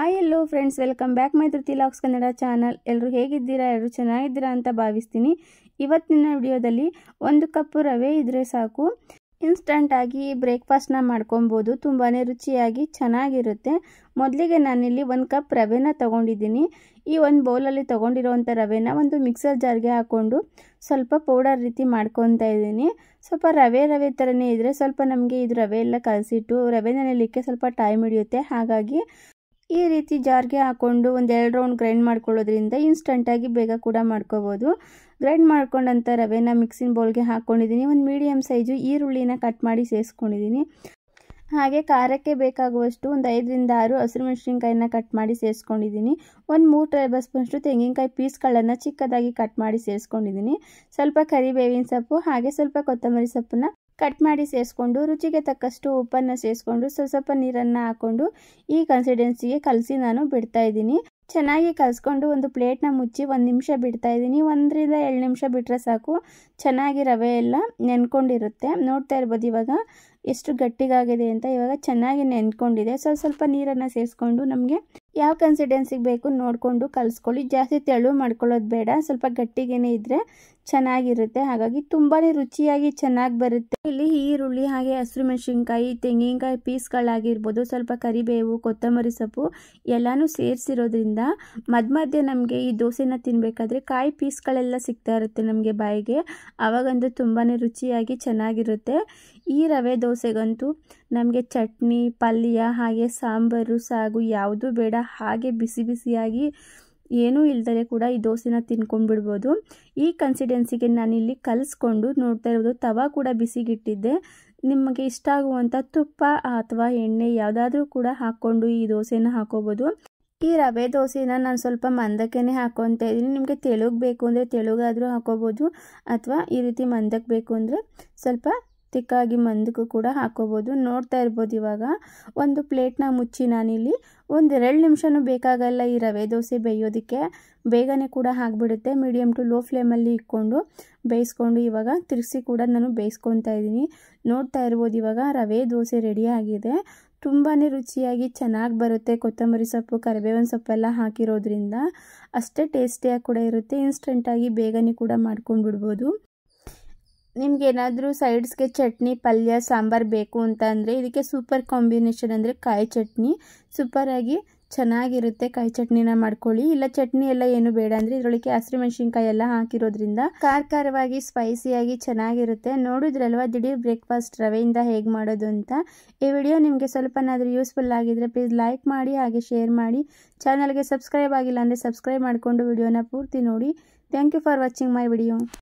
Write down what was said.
Hi hello friends, welcome back my Dhriti logs Kannada channel. ಎಲ್ಲರೂ ಹೇಗಿದ್ದೀರಾ? ಎಲ್ಲರೂ ಚೆನ್ನಾಗಿದ್ದೀರಾ ಅಂತ ಭಾವಿಸ್ತೀನಿ. ಇವತ್ತಿನ ವಿಡಿಯೋದಲ್ಲಿ 1 ಕಪ್ ರವೆ ಇದ್ರೆ ಸಾಕು, ಇನ್ಸ್ಟಂಟಾಗಿ ಬ್ರೇಕ್ಫಾಸ್ಟ್ನ ಮಾಡ್ಕೊಬೋದು. ತುಂಬಾ ರುಚಿಯಾಗಿ ಚೆನ್ನಾಗಿರುತ್ತೆ. ಮೊದಲಿಗೆ ನಾನಿಲ್ಲಿ 1 ಕಪ್ ರವೆನ ತೊಗೊಂಡಿದ್ದೀನಿ. ಈ ಒಂದು ಬೌಲಲ್ಲಿ ತೊಗೊಂಡಿರೋವಂಥ ರವೆನ ಒಂದು ಮಿಕ್ಸರ್ ಜಾರ್ಗೆ ಹಾಕ್ಕೊಂಡು ಸ್ವಲ್ಪ ಪೌಡರ್ ರೀತಿ ಮಾಡ್ಕೊತಾ ಇದ್ದೀನಿ. ಸ್ವಲ್ಪ ರವೆ ಥರನೇ ಇದ್ದರೆ ಸ್ವಲ್ಪ ನಮಗೆ ಇದು ರವೆ ಎಲ್ಲ ಕಲಸಿಟ್ಟು ರವೆ ನೆನೆಯಲಿಕ್ಕೆ ಸ್ವಲ್ಪ ಟೈಮ್ ಹಿಡಿಯುತ್ತೆ. ಹಾಗಾಗಿ ಈ ರೀತಿ ಜಾರ್ಗೆ ಹಾಕ್ಕೊಂಡು ಒಂದು 2 ರೌಂಡ್ ಗ್ರೈಂಡ್ ಮಾಡ್ಕೊಳ್ಳೋದ್ರಿಂದ ಇನ್ಸ್ಟಂಟಾಗಿ ಬೇಗ ಕೂಡ ಮಾಡ್ಕೋಬೋದು. ಗ್ರೈಂಡ್ ಮಾಡ್ಕೊಂಡಂಥ ರವೆನ ಮಿಕ್ಸಿಂಗ್ ಬೌಲ್ಗೆ ಹಾಕ್ಕೊಂಡಿದ್ದೀನಿ. ಒಂದು ಮೀಡಿಯಮ್ ಸೈಜು ಈರುಳ್ಳಿನ ಕಟ್ ಮಾಡಿ ಸೇರಿಸ್ಕೊಂಡಿದ್ದೀನಿ. ಹಾಗೆ ಖಾರಕ್ಕೆ ಬೇಕಾಗುವಷ್ಟು ಒಂದು 5 ರಿಂದ 6 ಹಸಿರು ಮೆಣಸಿನ್ಕಾಯಿನ ಕಟ್ ಮಾಡಿ ಸೇರಿಸ್ಕೊಂಡಿದ್ದೀನಿ. ಒಂದು 3 ಟೇಬಲ್ ಸ್ಪೂನಷ್ಟು ತೆಂಗಿನಕಾಯಿ ಪೀಸ್ಗಳನ್ನು ಚಿಕ್ಕದಾಗಿ ಕಟ್ ಮಾಡಿ ಸೇರಿಸ್ಕೊಂಡಿದ್ದೀನಿ. ಸ್ವಲ್ಪ ಕರಿಬೇವಿನ ಸೊಪ್ಪು ಹಾಗೆ ಸ್ವಲ್ಪ ಕೊತ್ತಂಬರಿ ಸೊಪ್ಪನ್ನ ಕಟ್ ಮಾಡಿ ಸೇರಿಸ್ಕೊಂಡು ರುಚಿಗೆ ತಕ್ಕಷ್ಟು ಉಪ್ಪನ್ನು ಸೇರಿಸ್ಕೊಂಡು ಸ್ವಲ್ಪ ನೀರನ್ನು ಹಾಕ್ಕೊಂಡು ಈ ಕನ್ಸಿಸ್ಟೆನ್ಸಿಗೆ ಕಲಸಿ ನಾನು ಬಿಡ್ತಾ ಇದ್ದೀನಿ. ಚೆನ್ನಾಗಿ ಕಲಿಸ್ಕೊಂಡು ಒಂದು ಪ್ಲೇಟ್ನ ಮುಚ್ಚಿ 1 ನಿಮಿಷ ಬಿಡ್ತಾ ಇದ್ದೀನಿ. 1 ರಿಂದ 2 ನಿಮಿಷ ಬಿಟ್ಟರೆ ಸಾಕು, ಚೆನ್ನಾಗಿ ರವೆ ಎಲ್ಲ ನೆನ್ಕೊಂಡಿರುತ್ತೆ. ನೋಡ್ತಾ ಇರ್ಬೋದು ಇವಾಗ ಎಷ್ಟು ಗಟ್ಟಿಗಾಗಿದೆ ಅಂತ. ಇವಾಗ ಚೆನ್ನಾಗಿ ನೆನ್ಕೊಂಡಿದೆ. ಸ್ವಲ್ಪ ನೀರನ್ನು ಸೇರಿಸ್ಕೊಂಡು ನಮಗೆ ಯಾವ ಕನ್ಸಿಸ್ಟೆನ್ಸಿಗೆ ಬೇಕು ನೋಡಿಕೊಂಡು ಕಲಿಸ್ಕೊಳ್ಳಿ. ಜಾಸ್ತಿ ತೆಳು ಮಾಡ್ಕೊಳ್ಳೋದು ಬೇಡ, ಸ್ವಲ್ಪ ಗಟ್ಟಿಗೇನೆ ಇದ್ದರೆ ಚೆನ್ನಾಗಿರುತ್ತೆ. ಹಾಗಾಗಿ ತುಂಬಾ ರುಚಿಯಾಗಿ ಚೆನ್ನಾಗಿ ಬರುತ್ತೆ. ಇಲ್ಲಿ ಈರುಳ್ಳಿ ಹಾಗೆ ಹಸಿರು ಮೆಣಸಿನ್ಕಾಯಿ, ತೆಂಗಿನಕಾಯಿ ಪೀಸ್ಗಳಾಗಿರ್ಬೋದು, ಸ್ವಲ್ಪ ಕರಿಬೇವು, ಕೊತ್ತಂಬರಿ ಸೊಪ್ಪು ಎಲ್ಲನೂ ಸೇರಿಸಿರೋದ್ರಿಂದ ಮಧ್ಯೆ ನಮಗೆ ಈ ದೋಸೆನ ತಿನ್ನಬೇಕಾದ್ರೆ ಕಾಯಿ ಪೀಸ್ಗಳೆಲ್ಲ ಸಿಗ್ತಾ ಇರುತ್ತೆ ನಮಗೆ ಬಾಯಿಗೆ. ಆವಾಗಂತೂ ತುಂಬಾ ರುಚಿಯಾಗಿ ಚೆನ್ನಾಗಿರುತ್ತೆ. ಈ ರವೆ ದೋಸೆಗಂತೂ ನಮಗೆ ಚಟ್ನಿ, ಪಲ್ಯ ಹಾಗೆ ಸಾಂಬಾರು, ಸಾಗು ಯಾವುದೂ ಬೇಡ, ಹಾಗೆ ಬಿಸಿ ಬಿಸಿಯಾಗಿ ಏನೂ ಇಲ್ದಲೆ ಕೂಡ ಈ ದೋಸೆನ ತಿನ್ಕೊಂಡ್ಬಿಡ್ಬೋದು. ಈ ಕನ್ಸಿಸ್ಟೆನ್ಸಿಗೆ ನಾನಿಲ್ಲಿ ಕಲಿಸ್ಕೊಂಡು ನೋಡ್ತಾ ಇರೋದು ತವಾ ಕೂಡ ಬಿಸಿಗಿಟ್ಟಿದ್ದೆ. ನಿಮಗೆ ಇಷ್ಟ ಆಗುವಂಥ ತುಪ್ಪ ಅಥವಾ ಎಣ್ಣೆ ಯಾವುದಾದ್ರೂ ಕೂಡ ಹಾಕ್ಕೊಂಡು ಈ ದೋಸೆನ ಹಾಕೋಬೋದು. ಈ ರವೆ ದೋಸೆನ ನಾನು ಸ್ವಲ್ಪ ಮಂದಕ್ಕೇ ಹಾಕ್ಕೊತಾ ಇದ್ದೀನಿ. ನಿಮಗೆ ತೆಳುಗೆ ಬೇಕು ಅಂದರೆ ತೆಳುಗಾದರೂ ಹಾಕೋಬೋದು, ಅಥವಾ ಈ ರೀತಿ ಮಂದಕ್ಕೆ ಬೇಕು ಅಂದರೆ ಸ್ವಲ್ಪ ತಿಕ್ಕಾಗಿ ಮಂದಕ್ಕೂ ಕೂಡ ಹಾಕೋಬೋದು. ನೋಡ್ತಾ ಇರ್ಬೋದು ಇವಾಗ ಒಂದು ಪ್ಲೇಟ್ನ ಮುಚ್ಚಿ ನಾನಿಲ್ಲಿ 1-2 ನಿಮಿಷನೂ ಬೇಕಾಗಲ್ಲ ಈ ರವೆ ದೋಸೆ ಬೇಯೋದಕ್ಕೆ, ಬೇಗನೆ ಕೂಡ ಆಗಿಬಿಡುತ್ತೆ. ಮೀಡಿಯಮ್ ಟು ಲೋ ಫ್ಲೇಮಲ್ಲಿ ಇಟ್ಕೊಂಡು ಬೇಯಿಸ್ಕೊಂಡು ಇವಾಗ ತಿರ್ಗಿಸಿ ಕೂಡ ನಾನು ಬೇಯಿಸ್ಕೊತಾ ಇದ್ದೀನಿ. ನೋಡ್ತಾ ಇರ್ಬೋದು ಇವಾಗ ರವೆ ದೋಸೆ ರೆಡಿ ಆಗಿದೆ. ತುಂಬಾ ರುಚಿಯಾಗಿ ಚೆನ್ನಾಗಿ ಬರುತ್ತೆ. ಕೊತ್ತಂಬರಿ ಸೊಪ್ಪು, ಕರಿಬೇವಿನ ಸೊಪ್ಪೆಲ್ಲ ಹಾಕಿರೋದ್ರಿಂದ ಅಷ್ಟೇ ಟೇಸ್ಟಿಯಾಗಿ ಕೂಡ ಇರುತ್ತೆ. ಇನ್ಸ್ಟಂಟಾಗಿ ಬೇಗನೆ ಕೂಡ ಮಾಡ್ಕೊಂಡು ಬಿಡ್ಬೋದು. ನಿಮ್ಗೇನಾದರೂ ಸೈಡ್ಸ್ಗೆ ಚಟ್ನಿ, ಪಲ್ಯ, ಸಾಂಬಾರು ಬೇಕು ಅಂತ ಅಂದರೆ ಇದಕ್ಕೆ ಸೂಪರ್ ಕಾಂಬಿನೇಷನ್ ಅಂದರೆ ಕಾಯಿ ಚಟ್ನಿ. ಸೂಪರಾಗಿ ಚೆನ್ನಾಗಿರುತ್ತೆ. ಕಾಯಿ ಚಟ್ನಿನ ಮಾಡ್ಕೊಳ್ಳಿ. ಇಲ್ಲ ಚಟ್ನಿ ಎಲ್ಲ ಏನು ಬೇಡ ಅಂದರೆ ಇದರೊಳಗೆ ಹಸಿರು ಮೆಣಸಿನ್ಕಾಯಿ ಎಲ್ಲ ಹಾಕಿರೋದ್ರಿಂದ ಖಾರವಾಗಿ ಸ್ಪೈಸಿಯಾಗಿ ಚೆನ್ನಾಗಿರುತ್ತೆ. ನೋಡಿದ್ರಲ್ವ ದಿಢೀರ್ ಬ್ರೇಕ್ಫಾಸ್ಟ್ ರವೆಯಿಂದ ಹೇಗೆ ಮಾಡೋದು ಅಂತ. ಈ ವಿಡಿಯೋ ನಿಮಗೆ ಸ್ವಲ್ಪನಾದರೂ ಯೂಸ್ಫುಲ್ ಆಗಿದ್ರೆ ಪ್ಲೀಸ್ ಲೈಕ್ ಮಾಡಿ ಹಾಗೆ ಶೇರ್ ಮಾಡಿ. ಚಾನಲ್ಗೆ ಸಬ್ಸ್ಕ್ರೈಬ್ ಆಗಿಲ್ಲ ಅಂದರೆ ಸಬ್ಸ್ಕ್ರೈಬ್ ಮಾಡಿಕೊಂಡು ವಿಡಿಯೋನ ಪೂರ್ತಿ ನೋಡಿ. Thank you for watching my video.